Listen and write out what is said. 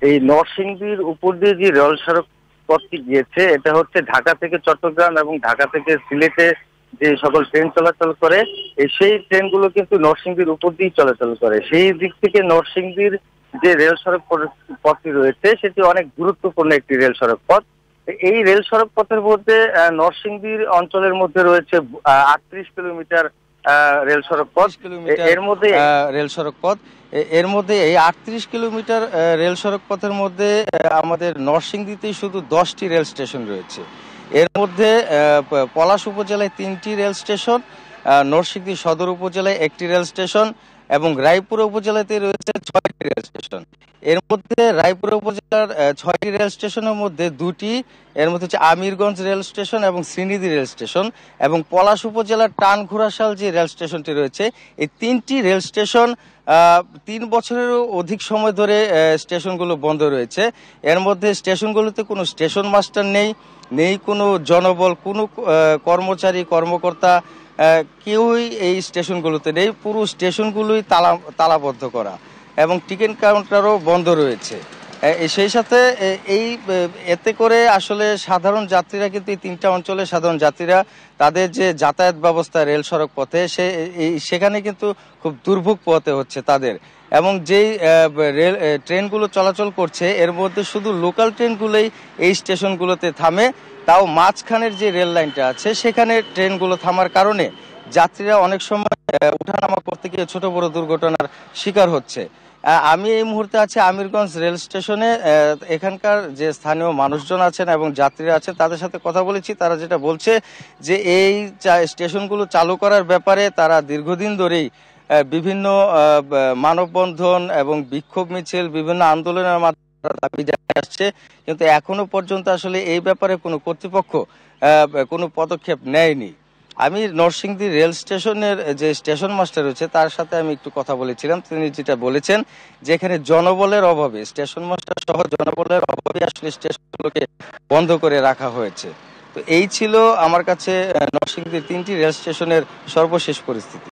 এই নরসিংদীর উপর দিয়ে যে রেল সড়ক পথটি গিয়েছে, এটা হচ্ছে ঢাকা থেকে চট্টগ্রাম এবং ঢাকা থেকে সিলেটে যে সকল ট্রেন চলাচল করে, সেই ট্রেনগুলো কিন্তু নরসিংদীর উপর দিয়েই চলাচল করে। সেই দিক থেকে নরসিংদীর যে রেল সড়ক পথটি রয়েছে, সেটি অনেক গুরুত্বপূর্ণ একটি রেল সড়ক পথ। এই রেল সড়ক পথের মধ্যে নরসিংদীর অঞ্চলের মধ্যে রয়েছে 38 কিলোমিটার রেল সড়ক পথ। 30 কিলোমিটার এর মধ্যে রেল সড়ক পথ। এর মধ্যে এই 38 কিলোমিটার রেল সড়ক পথের মধ্যে আমাদের নরসিংদীতেই শুধু 10টি রেল স্টেশন রয়েছে। এর মধ্যে পলাশ উপজেলায় 3টি রেল স্টেশন, নরসিংদী সদর উপজেলায় 1টি রেল স্টেশন এবং রায়পুর উপজেলাতে রয়েছে 6টি রেল স্টেশন। এর মধ্যে রায়পুর উপজেলার 6টি রেল স্টেশনের মধ্যে 2টি, এর মধ্যে হচ্ছে আমিরগঞ্জ রেল স্টেশন এবং শ্রীনিধি রেল স্টেশন, এবং পলাশ উপজেলার টানঘোড়াশাল যে রেল স্টেশনটি রয়েছে, এই 3টি রেল স্টেশন 3 বছরেরও অধিক সময় ধরে স্টেশনগুলো বন্ধ রয়েছে। এর মধ্যে স্টেশনগুলোতে কোনো স্টেশন মাস্টার নেই কোনো জনবল, কোনো কর্মচারী কর্মকর্তা কেউই এই স্টেশনগুলোতে নেই। পুরো স্টেশনগুলোই তালাবদ্ধ করা এবং টিকিট কাউন্টারও বন্ধ রয়েছে। সেই সাথে এতে করে আসলে সাধারণ যাত্রীরা কিন্তু এই 3টা অঞ্চলে সাধারণ যাত্রীরা তাদের যে যাতায়াত ব্যবস্থা রেল সড়ক পথে সেখানে কিন্তু খুব দুর্ভোগ পোহাতে হচ্ছে তাদের। এবং যেই রেল ট্রেনগুলো চলাচল করছে, এর মধ্যে শুধু লোকাল ট্রেনগুলোই এই স্টেশনগুলোতে থামে। তাও মাঝখানের যে রেল লাইনটা আছে সেখানে ট্রেনগুলো থামার কারণে যাত্রীরা অনেক সময় ওঠানামা করতে গিয়ে ছোট বড় দুর্ঘটনার শিকার হচ্ছে। আমি এই মুহূর্তে আছি আমিরগঞ্জ রেল স্টেশনে। এখানকার যে স্থানীয় মানুষজন আছেন এবং যাত্রীরা আছেন তাদের সাথে কথা বলেছি। তারা যেটা বলছে যে এই স্টেশনগুলো চালু করার ব্যাপারে তারা দীর্ঘদিন ধরেই বিভিন্ন মানববন্ধন এবং বিক্ষোভ মিছিল, বিভিন্ন আন্দোলনের মাধ্যমে দাবি জানিয়ে আসছে, কিন্তু এখনো পর্যন্ত আসলে এই ব্যাপারে কোনো কর্তৃপক্ষ কোনো পদক্ষেপ নেয়নি। আমি নরসিংদী রেল স্টেশনের যে স্টেশন মাস্টার রয়েছে তার সাথে আমি একটু কথা বলেছিলাম। তিনি যেটা বলেছেন যে এখানে জনবলের অভাবে, স্টেশন মাস্টার সহ জনবলের অভাবে আসলে স্টেশনগুলোকে বন্ধ করে রাখা হয়েছে। তো এই ছিল আমার কাছে নরসিংদীর 3টি রেল স্টেশনের সর্বশেষ পরিস্থিতি।